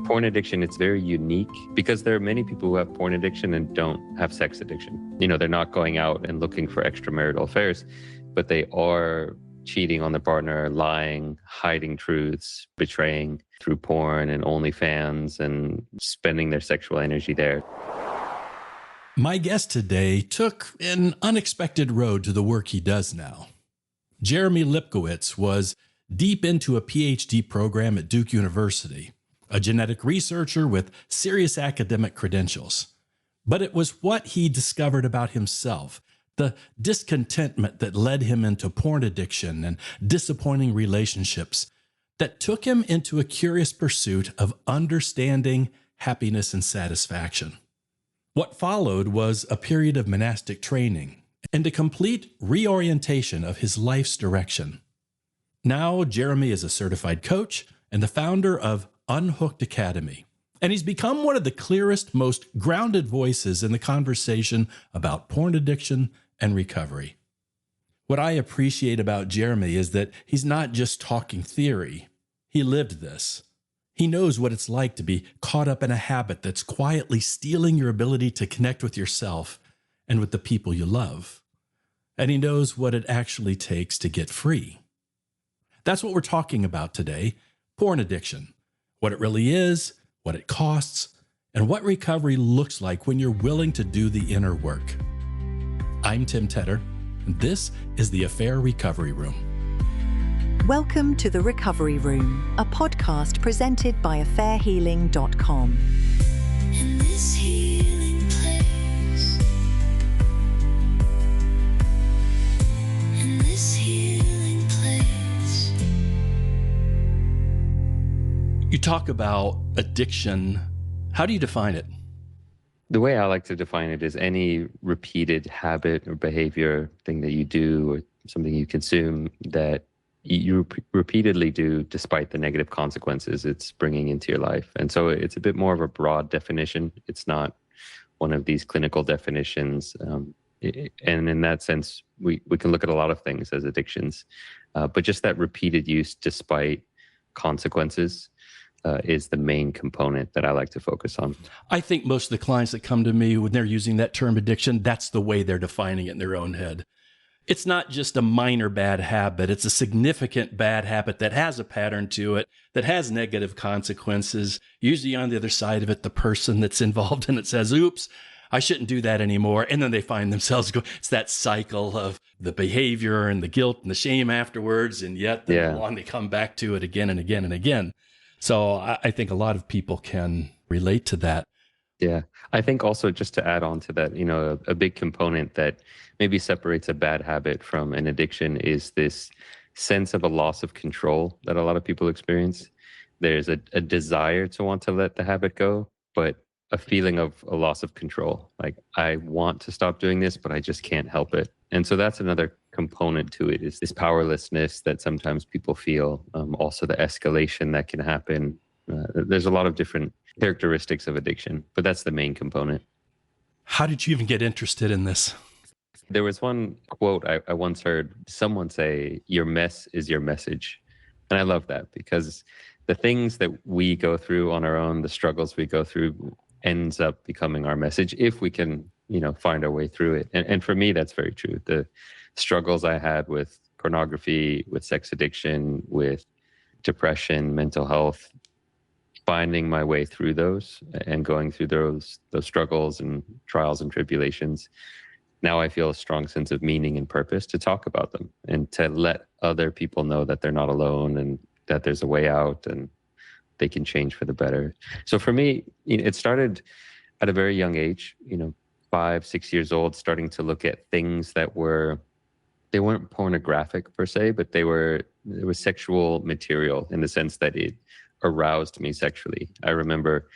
Porn addiction, it's very unique because there are many people who have porn addiction and don't have sex addiction. They're not going out and looking for extramarital affairs, but they are cheating on their partner, lying, hiding truths, betraying through porn and OnlyFans and spending their sexual energy there. My guest today took an unexpected road to the work he does now. Jeremy Lipkowitz was deep into a PhD program at Duke University, a genetic researcher with serious academic credentials. But it was what he discovered about himself, the discontentment that led him into porn addiction and disappointing relationships, that took him into a curious pursuit of understanding happiness and satisfaction. What followed was a period of monastic training and a complete reorientation of his life's direction. Now, Jeremy is a certified coach and the founder of Unhooked Academy, and he's become one of the clearest, most grounded voices in the conversation about porn addiction and recovery. What I appreciate about Jeremy is that he's not just talking theory. He lived this. He knows what it's like to be caught up in a habit that's quietly stealing your ability to connect with yourself and with the people you love. And he knows what it actually takes to get free. That's what we're talking about today, porn addiction. What it really is, what it costs, and what recovery looks like when you're willing to do the inner work. I'm Tim Tedder, and this is the Affair Recovery Room. Welcome to The Recovery Room, a podcast presented by affairhealing.com. In this healing place, in this healing place. You talk about addiction. How do you define it? The way I like to define it is any repeated habit or behavior, thing that you do or something you consume that you repeatedly do despite the negative consequences it's bringing into your life. And so it's a bit more of a broad definition. It's not one of these clinical definitions. And in that sense, we can look at a lot of things as addictions. But just that repeated use despite consequences is the main component that I like to focus on. I think most of the clients that come to me when they're using that term addiction, that's the way they're defining it in their own head. It's not just a minor bad habit. It's a significant bad habit that has a pattern to it, that has negative consequences. Usually on the other side of it, the person that's involved in it says, oops, I shouldn't do that anymore. And then they find themselves going, it's that cycle of the behavior and the guilt and the shame afterwards. And yet they come back to it again and again and again. So I think a lot of people can relate to that. Yeah. I think also just to add on to that, a big component that maybe separates a bad habit from an addiction is this sense of a loss of control that a lot of people experience. There's a desire to want to let the habit go, but a feeling of a loss of control. Like, I want to stop doing this, but I just can't help it. And so that's another component to it, is this powerlessness that sometimes people feel. Also the escalation that can happen. There's a lot of different characteristics of addiction, but that's the main component. How did you even get interested in this? There was one quote I once heard someone say, "Your mess is your message." And I love that, because the things that we go through on our own, the struggles we go through, ends up becoming our message if we can, find our way through it. And for me, that's very true. The struggles I had with pornography, with sex addiction, with depression, mental health, finding my way through those and going through those struggles and trials and tribulations. Now I feel a strong sense of meaning and purpose to talk about them and to let other people know that they're not alone and that there's a way out and they can change for the better. So for me, it started at a very young age, 5, 6 years old, starting to look at things that they weren't pornographic per se, but it was sexual material in the sense that it aroused me sexually. I remember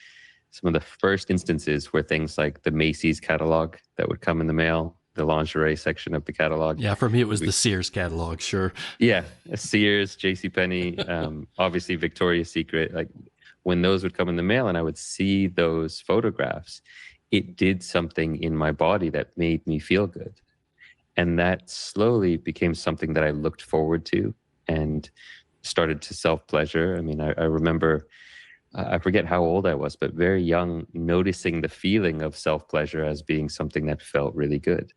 some of the first instances were things like the Macy's catalog that would come in the mail, the lingerie section of the catalog. Yeah, for me, it was the Sears catalog, sure. Yeah, Sears, JCPenney, obviously Victoria's Secret. Like, when those would come in the mail and I would see those photographs, it did something in my body that made me feel good. And that slowly became something that I looked forward to and started to self-pleasure. I mean, I remember I forget how old I was, but very young, noticing the feeling of self-pleasure as being something that felt really good.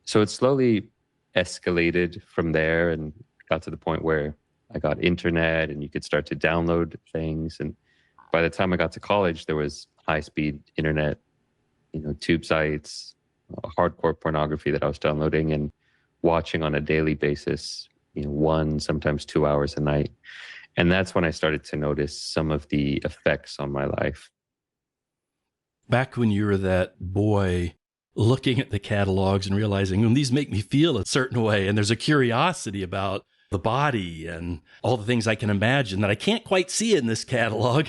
So it slowly escalated from there and got to the point where I got internet and you could start to download things. And by the time I got to college, there was high-speed internet, tube sites, hardcore pornography that I was downloading and watching on a daily basis, 1, sometimes 2 hours a night. And that's when I started to notice some of the effects on my life. Back when you were that boy looking at the catalogs and realizing, these make me feel a certain way, and there's a curiosity about the body and all the things I can imagine that I can't quite see in this catalog.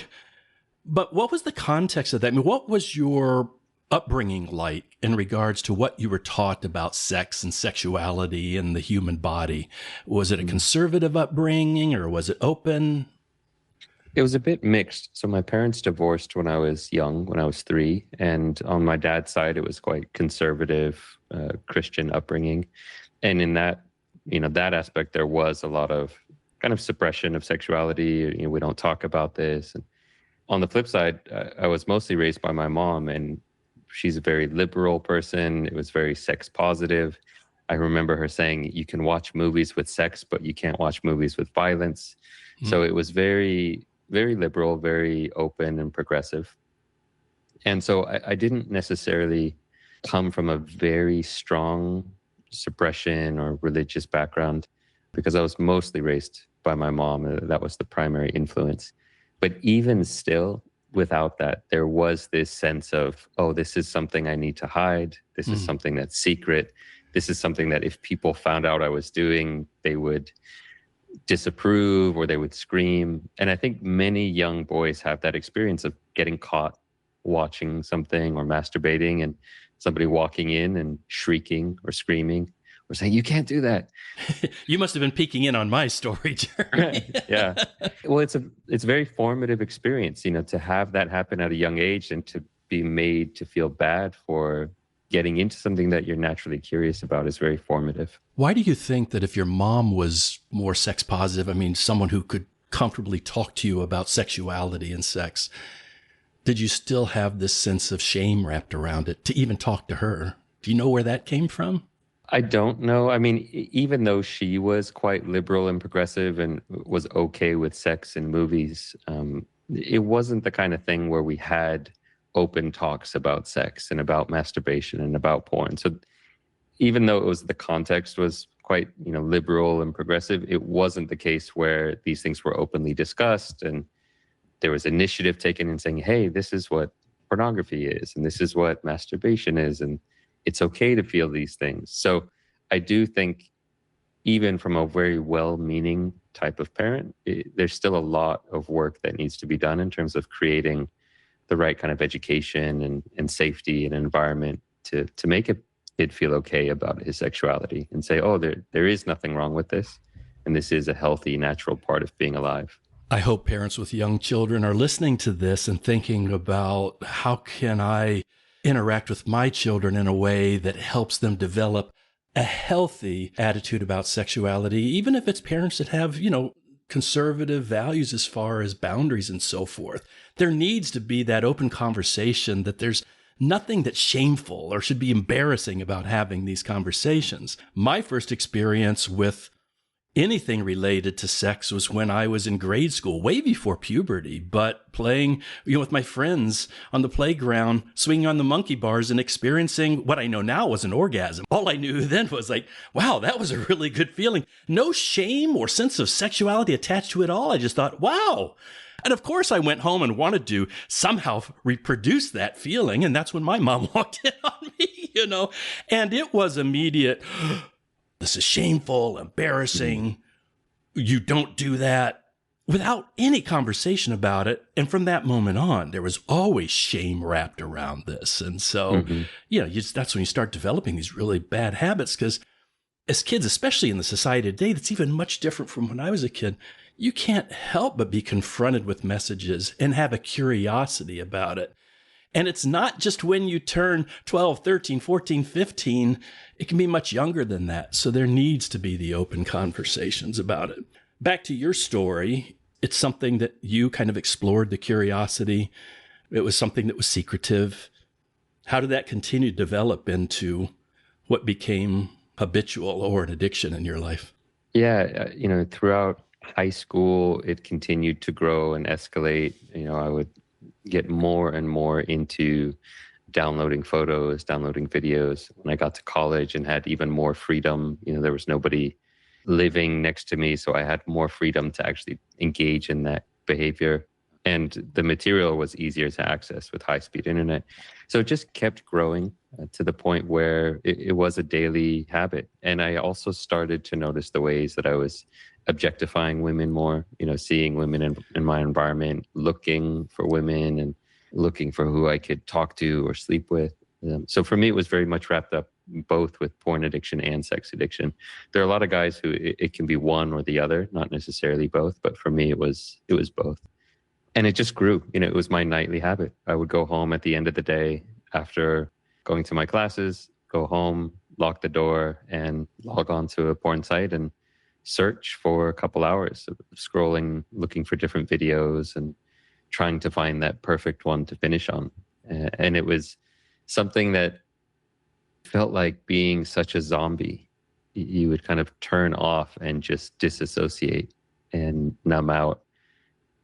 But what was the context of that? I mean, what was your upbringing like in regards to what you were taught about sex and sexuality and the human body? Was it a conservative upbringing or was it open? It was a bit mixed. So my parents divorced when I was young, when I was 3. And on my dad's side, it was quite conservative, Christian upbringing. And in that, that aspect, there was a lot of kind of suppression of sexuality. We don't talk about this. And on the flip side, I was mostly raised by my mom, and she's a very liberal person. It was very sex positive. I remember her saying, you can watch movies with sex, but you can't watch movies with violence. Mm-hmm. So it was very, very liberal, very open and progressive. And so I didn't necessarily come from a very strong suppression or religious background because I was mostly raised by my mom. That was the primary influence. But even still, without that, there was this sense of, this is something I need to hide. This is something that's secret. This is something that if people found out I was doing, they would disapprove or they would scream. And I think many young boys have that experience of getting caught watching something or masturbating and somebody walking in and shrieking or screaming or saying, you can't do that. You must have been peeking in on my story, Jeremy. Yeah. Well, it's a very formative experience, to have that happen at a young age and to be made to feel bad for getting into something that you're naturally curious about is very formative. Why do you think that if your mom was more sex positive, someone who could comfortably talk to you about sexuality and sex, did you still have this sense of shame wrapped around it to even talk to her? Do you know where that came from? I don't know. Even though she was quite liberal and progressive and was okay with sex in movies, it wasn't the kind of thing where we had open talks about sex and about masturbation and about porn. So even though the context was quite, liberal and progressive, it wasn't the case where these things were openly discussed and there was initiative taken in saying, hey, this is what pornography is and this is what masturbation is, and it's okay to feel these things. So I do think even from a very well-meaning type of parent, there's still a lot of work that needs to be done in terms of creating the right kind of education and safety and environment to make a kid feel okay about his sexuality and say, there is nothing wrong with this. And this is a healthy, natural part of being alive. I hope parents with young children are listening to this and thinking about how can I interact with my children in a way that helps them develop a healthy attitude about sexuality, even if it's parents that have, conservative values as far as boundaries and so forth. There needs to be that open conversation that there's nothing that's shameful or should be embarrassing about having these conversations. My first experience with anything related to sex was when I was in grade school, way before puberty, but playing, with my friends on the playground, swinging on the monkey bars and experiencing what I know now was an orgasm. All I knew then was like, wow, that was a really good feeling. No shame or sense of sexuality attached to it all. I just thought, wow. And of course I went home and wanted to somehow reproduce that feeling. And that's when my mom walked in on me, and it was immediate. This is shameful, embarrassing. You don't do that, without any conversation about it. And from that moment on, there was always shame wrapped around this. And so, that's when you start developing these really bad habits, because as kids, especially in the society today, that's even much different from when I was a kid. You can't help but be confronted with messages and have a curiosity about it. And it's not just when you turn 12, 13, 14, 15. It can be much younger than that. So there needs to be the open conversations about it. Back to your story. it's something that you kind of explored, the curiosity. It was something that was secretive. How did that continue to develop into what became habitual or an addiction in your life? Yeah, throughout high school, it continued to grow and escalate. I would get more and more into downloading photos, downloading videos. When I got to college and had even more freedom, there was nobody living next to me, so I had more freedom to actually engage in that behavior. And the material was easier to access with high-speed internet. So it just kept growing to the point where it was a daily habit. And I also started to notice the ways that I was objectifying women more, seeing women in my environment, looking for women and looking for who I could talk to or sleep with. So for me, it was very much wrapped up both with porn addiction and sex addiction. There are a lot of guys who it can be one or the other, not necessarily both. But for me, it was both. And it just grew. It was my nightly habit. I would go home at the end of the day after going to my classes, go home, lock the door, and log on to a porn site and search for a couple hours of scrolling, looking for different videos and trying to find that perfect one to finish on. And it was something that felt like being such a zombie. You would kind of turn off and just disassociate and numb out.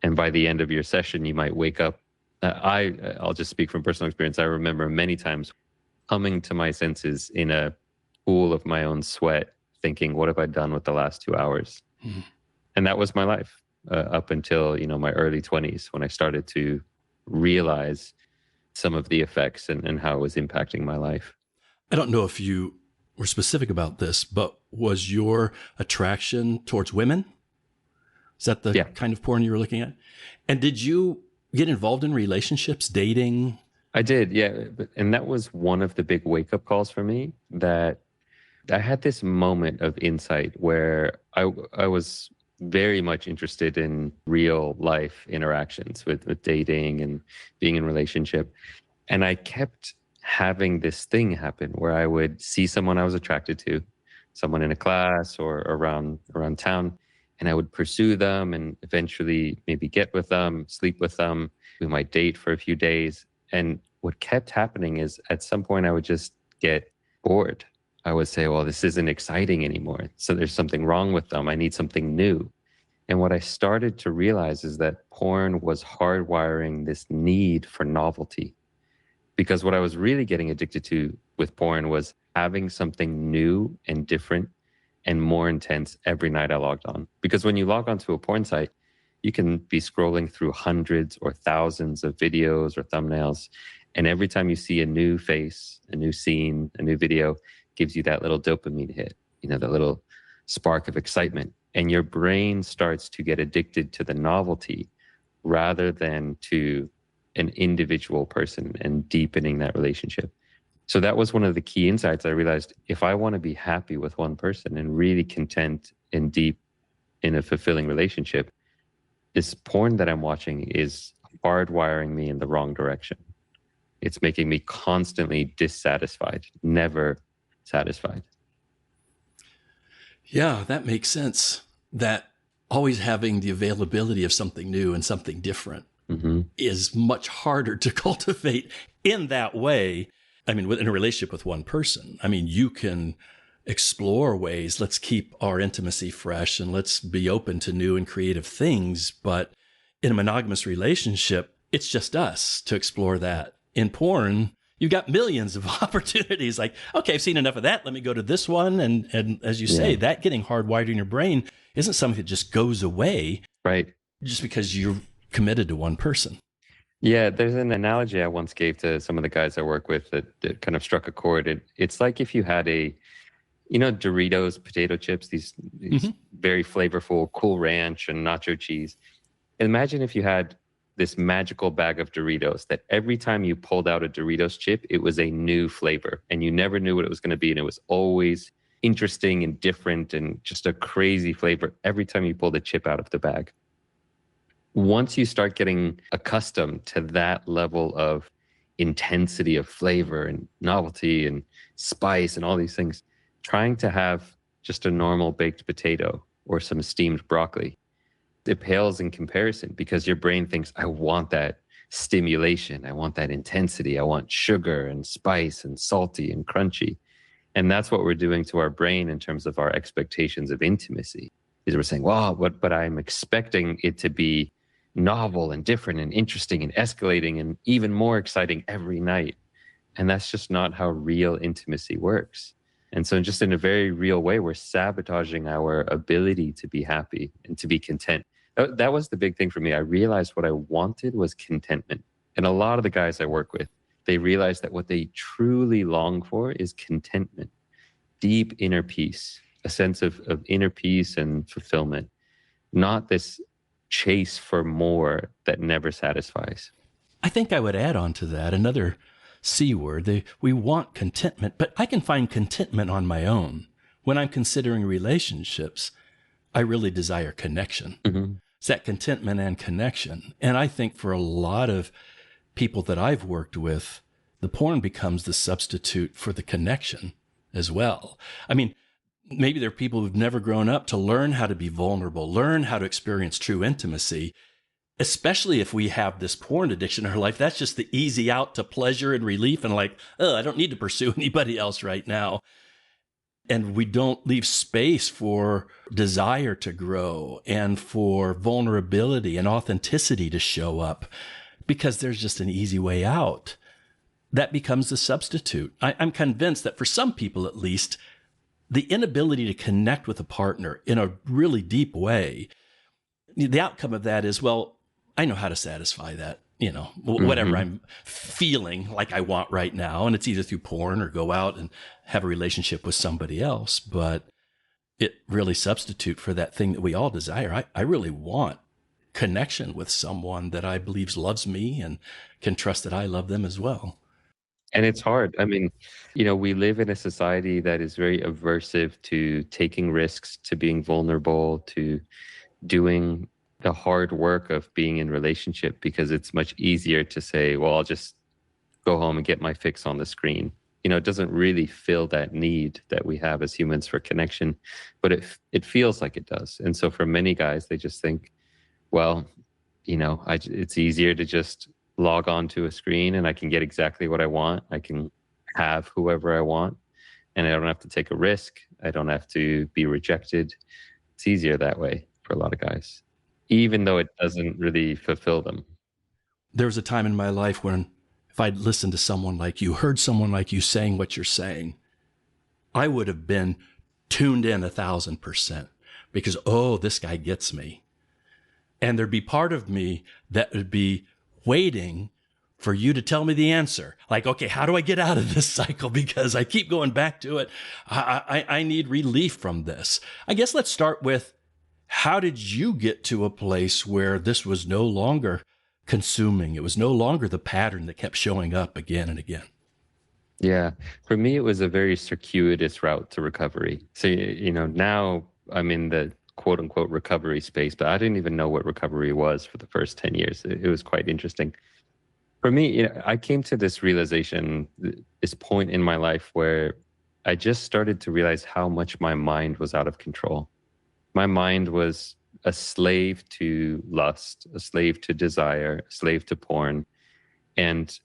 And by the end of your session, you might wake up. I'll just speak from personal experience. I remember many times coming to my senses in a pool of my own sweat, thinking, what have I done with the last 2 hours? Mm-hmm. And that was my life up until, my early 20s, when I started to realize some of the effects and how it was impacting my life. I don't know if you were specific about this, but was your attraction towards women? Is that the kind of porn you were looking at? And did you get involved in relationships, dating? I did, yeah. And that was one of the big wake-up calls for me, that I had this moment of insight where I was very much interested in real life interactions with dating and being in relationship. And I kept having this thing happen where I would see someone I was attracted to, someone in a class or around town, and I would pursue them and eventually maybe get with them, sleep with them. We might date for a few days. And what kept happening is at some point I would just get bored. I would say, well, this isn't exciting anymore. So there's something wrong with them. I need something new. And what I started to realize is that porn was hardwiring this need for novelty. Because what I was really getting addicted to with porn was having something new and different and more intense every night I logged on. Because when you log onto a porn site, you can be scrolling through hundreds or thousands of videos or thumbnails. And every time you see a new face, a new scene, a new video, gives you that little dopamine hit, that little spark of excitement. And your brain starts to get addicted to the novelty rather than to an individual person and deepening that relationship. So that was one of the key insights. I realized if I want to be happy with one person and really content and deep in a fulfilling relationship, this porn that I'm watching is hardwiring me in the wrong direction. It's making me constantly dissatisfied, never satisfied. Yeah, that makes sense. That always having the availability of something new and something different is much harder to cultivate in that way. I mean, in a relationship with one person, you can explore ways, let's keep our intimacy fresh and let's be open to new and creative things. But in a monogamous relationship, it's just us to explore that. In porn, you've got millions of opportunities. Like, okay, I've seen enough of that. Let me go to this one. And as you say, that getting hardwired in your brain isn't something that just goes away. Right. Just because you're committed to one person. Yeah, there's an analogy I once gave to some of the guys I work with that kind of struck a chord. It's like if you had Doritos potato chips, these very flavorful Cool Ranch and nacho cheese. Imagine if you had this magical bag of Doritos that every time you pulled out a Doritos chip, it was a new flavor and you never knew what it was going to be. And it was always interesting and different and just a crazy flavor every time you pulled a chip out of the bag. Once you start getting accustomed to that level of intensity of flavor and novelty and spice and all these things, trying to have just a normal baked potato or some steamed broccoli it pales in comparison because your brain thinks, I want that stimulation. I want that intensity. I want sugar and spice and salty and crunchy. And that's what we're doing to our brain in terms of our expectations of intimacy. Is we're saying, well, but I'm expecting it to be novel and different and interesting and escalating and even more exciting every night. And that's just not how real intimacy works. And so just in a very real way, we're sabotaging our ability to be happy and to be content. That was the big thing for me. I realized what I wanted was contentment. And a lot of the guys I work with, they realize that what they truly long for is contentment, deep inner peace, a sense of inner peace and fulfillment, not this chase for more that never satisfies. I think I would add on to that another C word. We want contentment, but I can find contentment on my own. When I'm considering relationships, I really desire connection. Mm-hmm. It's that contentment and connection. And I think for a lot of people that I've worked with, the porn becomes the substitute for the connection as well. I mean, maybe there are people who've never grown up to learn how to be vulnerable, learn how to experience true intimacy, especially if we have this porn addiction in our life. That's just the easy out to pleasure and relief and like, oh, I don't need to pursue anybody else right now. And we don't leave space for desire to grow and for vulnerability and authenticity to show up because there's just an easy way out. That becomes the substitute. I'm convinced that for some people, at least, the inability to connect with a partner in a really deep way, the outcome of that is, well, I know how to satisfy that, whatever I'm feeling like I want right now. And it's either through porn or go out and have a relationship with somebody else. But it really substitute for that thing that we all desire. I really want connection with someone that I believe loves me and can trust that I love them as well. And it's hard. I mean, we live in a society that is very aversive to taking risks, to being vulnerable, to doing the hard work of being in relationship, because it's much easier to say, well, I'll just go home and get my fix on the screen. It doesn't really fill that need that we have as humans for connection, but it feels like it does. And so for many guys, they just think, well, it's easier to just log on to a screen and I can get exactly what I want. I can have whoever I want and I don't have to take a risk. I don't have to be rejected. It's easier that way for a lot of guys, even though it doesn't really fulfill them. There was a time in my life when if I'd listened to someone like you, heard someone like you saying what you're saying, I would have been tuned in 1,000% because, oh, this guy gets me. And there'd be part of me that would be waiting for you to tell me the answer. Like, okay, how do I get out of this cycle? Because I keep going back to it. I need relief from this. I guess let's start with, how did you get to a place where this was no longer consuming? It was no longer the pattern that kept showing up again and again. Yeah. For me, it was a very circuitous route to recovery. So, now I'm in the quote unquote recovery space, but I didn't even know what recovery was for the first 10 years. It was quite interesting. For me, I came to this realization, this point in my life where I just started to realize how much my mind was out of control. My mind was a slave to lust, a slave to desire, a slave to porn. And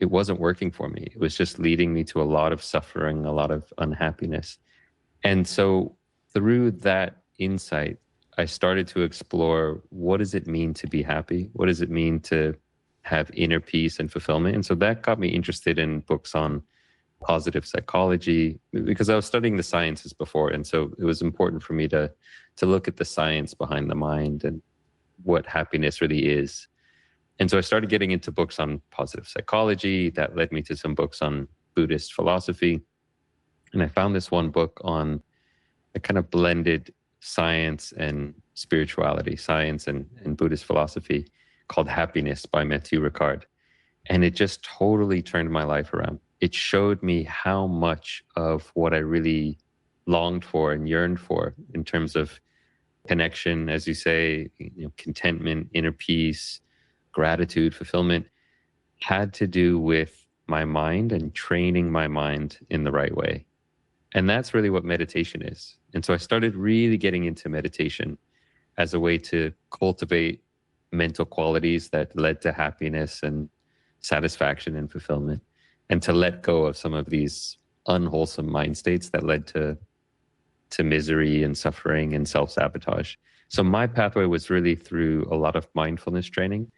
it wasn't working for me. It was just leading me to a lot of suffering, a lot of unhappiness. And so through that insight, I started to explore, what does it mean to be happy? What does it mean to have inner peace and fulfillment? And so that got me interested in books on positive psychology, because I was studying the sciences before. And so it was important for me to look at the science behind the mind and what happiness really is. And so I started getting into books on positive psychology. That led me to some books on Buddhist philosophy. And I found this one book on a kind of blended science and spirituality, science and Buddhist philosophy, called Happiness by Mathieu Ricard. And it just totally turned my life around. It showed me how much of what I really longed for and yearned for in terms of connection, as you say, contentment, inner peace, gratitude, fulfillment, had to do with my mind and training my mind in the right way. And that's really what meditation is. And so I started really getting into meditation. as a way to cultivate mental qualities that led to happiness and satisfaction and fulfillment, and to let go of some of these unwholesome mind states that led to misery and suffering and self-sabotage. So my pathway was really through a lot of mindfulness training.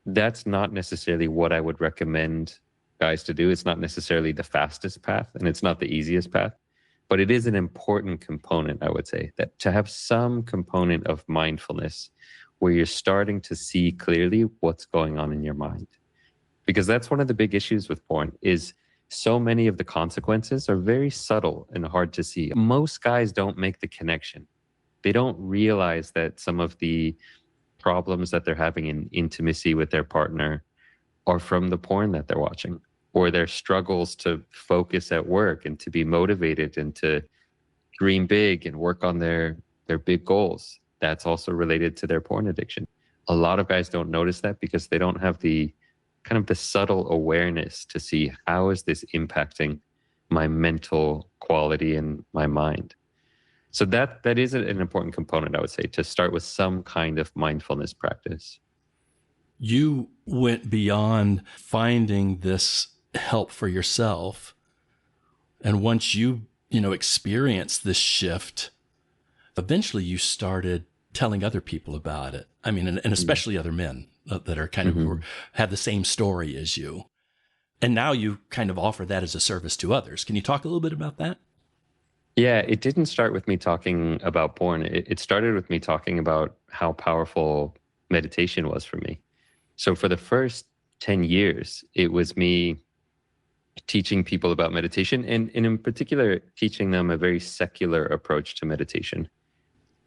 That's not necessarily what I would recommend guys to do. It's not necessarily the fastest path, and it's not the easiest path, but it is an important component, I would say, that to have some component of mindfulness where you're starting to see clearly what's going on in your mind. Because that's one of the big issues with porn, is so many of the consequences are very subtle and hard to see. Most guys don't make the connection. They don't realize that some of the problems that they're having in intimacy with their partner are from the porn that they're watching, or their struggles to focus at work and to be motivated and to dream big and work on their big goals. That's also related to their porn addiction. A lot of guys don't notice that because they don't have the kind of the subtle awareness to see, how is this impacting my mental quality and my mind? So that is an important component, I would say, to start with some kind of mindfulness practice. You went beyond finding this help for yourself. And once you experienced this shift, eventually you started telling other people about it. I mean, and especially other men that are kind of have the same story as you. And now you kind of offer that as a service to others. Can you talk a little bit about that? Yeah, it didn't start with me talking about porn. It started with me talking about how powerful meditation was for me. So for the first 10 years, it was me teaching people about meditation, and in particular, teaching them a very secular approach to meditation.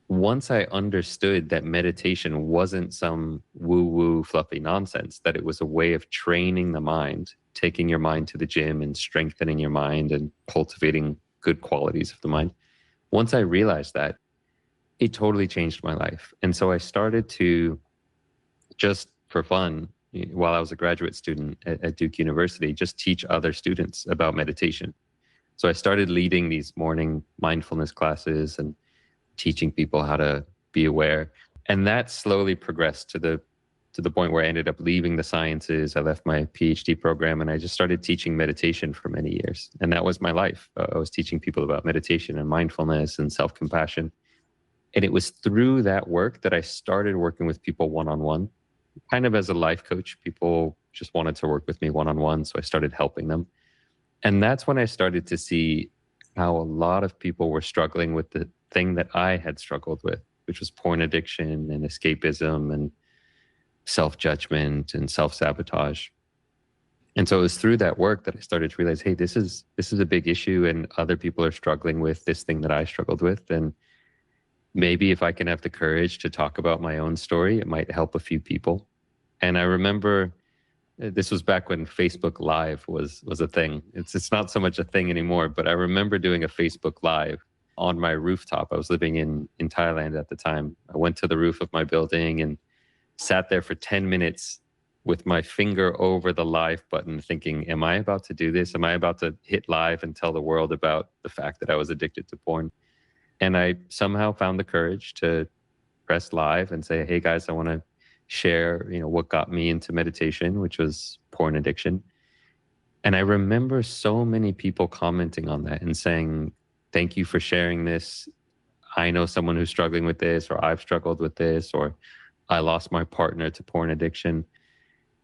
Once I understood that meditation wasn't some woo-woo fluffy nonsense, that it was a way of training the mind, taking your mind to the gym and strengthening your mind and cultivating good qualities of the mind. Once I realized that, it totally changed my life. And so I started to, just for fun, while I was a graduate student at Duke University, just teach other students about meditation. So I started leading these morning mindfulness classes and teaching people how to be aware. And that slowly progressed to the point where I ended up leaving the sciences. I left my PhD program and I just started teaching meditation for many years. And that was my life. I was teaching people about meditation and mindfulness and self-compassion. And it was through that work that I started working with people one-on-one, kind of as a life coach. People just wanted to work with me one-on-one, so I started helping them. And that's when I started to see how a lot of people were struggling with the thing that I had struggled with, which was porn addiction and escapism and self-judgment and self-sabotage. And so it was through that work that I started to realize, hey, this is a big issue, and other people are struggling with this thing that I struggled with. And maybe if I can have the courage to talk about my own story, it might help a few people. And I remember this was back when Facebook Live was a thing. It's not so much a thing anymore, but I remember doing a Facebook Live on my rooftop. I was living in Thailand at the time. I went to the roof of my building and sat there for 10 minutes with my finger over the live button thinking, am I about to do this? Am I about to hit live and tell the world about the fact that I was addicted to porn? And I somehow found the courage to press live and say, hey guys, I want to share, what got me into meditation, which was porn addiction. And I remember so many people commenting on that and saying, thank you for sharing this. I know someone who's struggling with this, or I've struggled with this, or I lost my partner to porn addiction.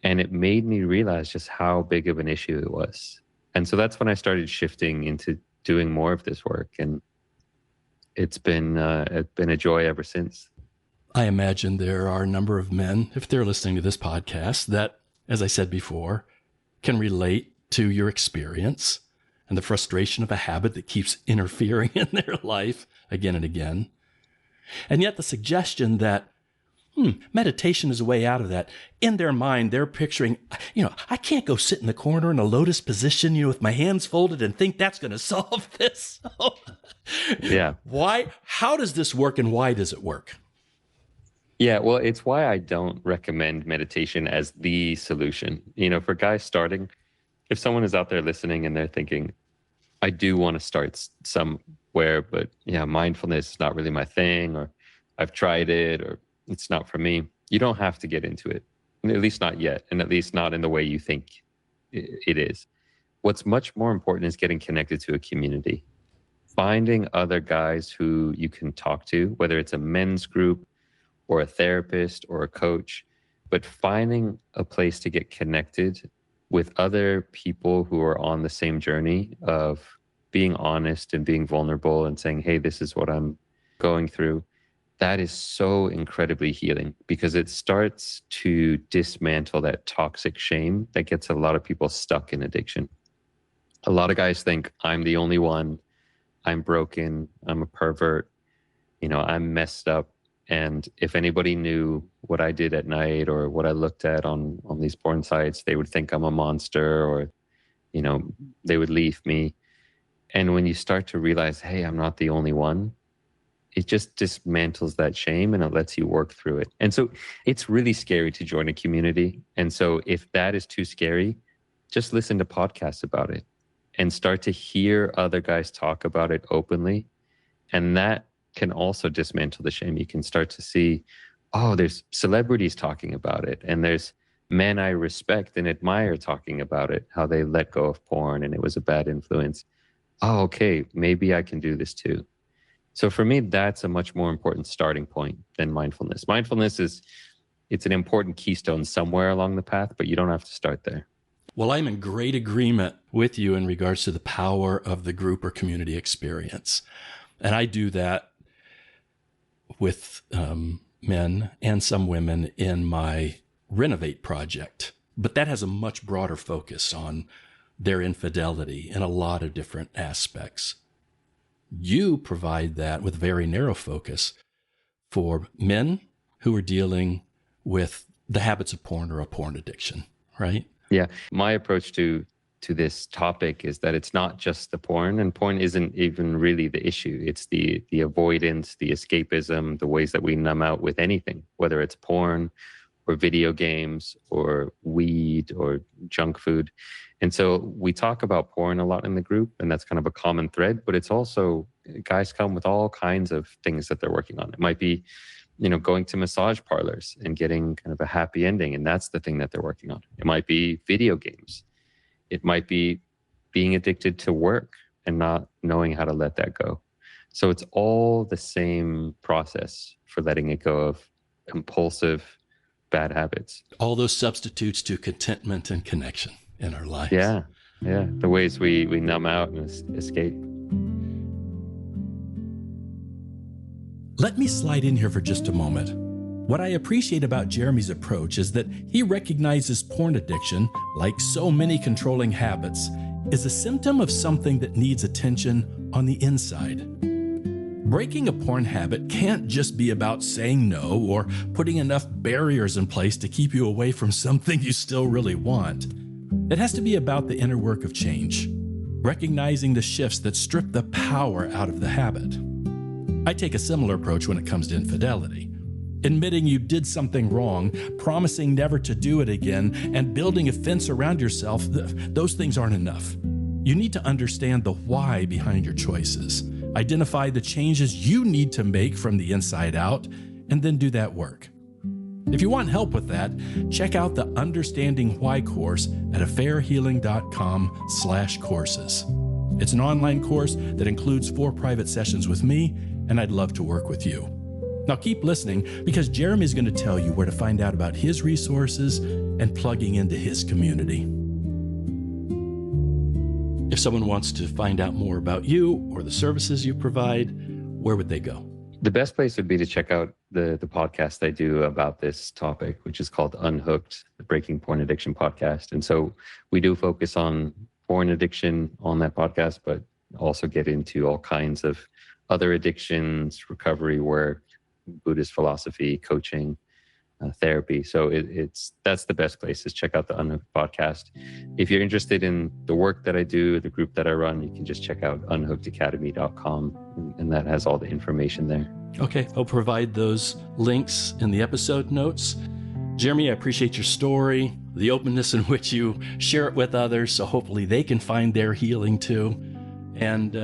And it made me realize just how big of an issue it was. And so that's when I started shifting into doing more of this work. And it's been a joy ever since. I imagine there are a number of men, if they're listening to this podcast, that, as I said before, can relate to your experience and the frustration of a habit that keeps interfering in their life again and again. And yet the suggestion that meditation is a way out of that. In their mind, they're picturing, I can't go sit in the corner in a lotus position, with my hands folded and think that's going to solve this. Yeah. Why? How does this work, and why does it work? Yeah, well, it's why I don't recommend meditation as the solution. For guys starting, if someone is out there listening and they're thinking, I do want to start somewhere, but mindfulness is not really my thing, or I've tried it, or it's not for me. You don't have to get into it, at least not yet, and at least not in the way you think it is. What's much more important is getting connected to a community, finding other guys who you can talk to, whether it's a men's group or a therapist or a coach, but finding a place to get connected with other people who are on the same journey of being honest and being vulnerable and saying, hey, this is what I'm going through. That is so incredibly healing, because it starts to dismantle that toxic shame that gets a lot of people stuck in addiction. A lot of guys think, I'm the only one, I'm broken, I'm a pervert, I'm messed up. And if anybody knew what I did at night or what I looked at on these porn sites, they would think I'm a monster, or, they would leave me. And when you start to realize, hey, I'm not the only one, it just dismantles that shame and it lets you work through it. And so it's really scary to join a community. And so if that is too scary, just listen to podcasts about it and start to hear other guys talk about it openly. And that can also dismantle the shame. You can start to see, oh, there's celebrities talking about it. And there's men I respect and admire talking about it, how they let go of porn and it was a bad influence. Oh, okay, maybe I can do this too. So for me, that's a much more important starting point than mindfulness. Mindfulness it's an important keystone somewhere along the path, but you don't have to start there. Well, I'm in great agreement with you in regards to the power of the group or community experience. And I do that with men and some women in my Renovate project. But that has a much broader focus on their infidelity in a lot of different aspects. You provide that with very narrow focus for men who are dealing with the habits of porn or a porn addiction, right? Yeah. My approach to this topic is that it's not just the porn, and porn isn't even really the issue. It's the avoidance, the escapism, the ways that we numb out with anything, whether it's porn or video games or weed or junk food. And so we talk about porn a lot in the group, and that's kind of a common thread, but it's also, guys come with all kinds of things that they're working on. It might be, going to massage parlors and getting kind of a happy ending, and that's the thing that they're working on. It might be video games. It might be being addicted to work and not knowing how to let that go. So it's all the same process for letting it go of compulsive bad habits. All those substitutes to contentment and connection in our lives. Yeah. The ways we numb out and escape. Let me slide in here for just a moment. What I appreciate about Jeremy's approach is that he recognizes porn addiction, like so many controlling habits, is a symptom of something that needs attention on the inside. Breaking a porn habit can't just be about saying no or putting enough barriers in place to keep you away from something you still really want. It has to be about the inner work of change, recognizing the shifts that strip the power out of the habit. I take a similar approach when it comes to infidelity. Admitting you did something wrong, promising never to do it again, and building a fence around yourself, those things aren't enough. You need to understand the why behind your choices, identify the changes you need to make from the inside out, and then do that work. If you want help with that, check out the Understanding Why course at affairhealing.com/courses. It's an online course that includes 4 private sessions with me, and I'd love to work with you. Now keep listening, because Jeremy's going to tell you where to find out about his resources and plugging into his community. If someone wants to find out more about you or the services you provide, where would they go? The best place would be to check out the podcast I do about this topic, which is called Unhooked, the Breaking Porn Addiction podcast. And so we do focus on porn addiction on that podcast, but also get into all kinds of other addictions, recovery work, Buddhist philosophy, coaching, therapy. So that's the best place, is check out the Unhooked podcast. If you're interested in the work that I do, the group that I run, you can just check out unhookedacademy.com, and that has all the information there. Okay, I'll provide those links in the episode notes. Jeremy, I appreciate your story, the openness in which you share it with others, so hopefully they can find their healing too. And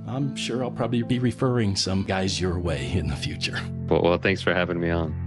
I'm sure I'll probably be referring some guys your way in the future. Well, thanks for having me on.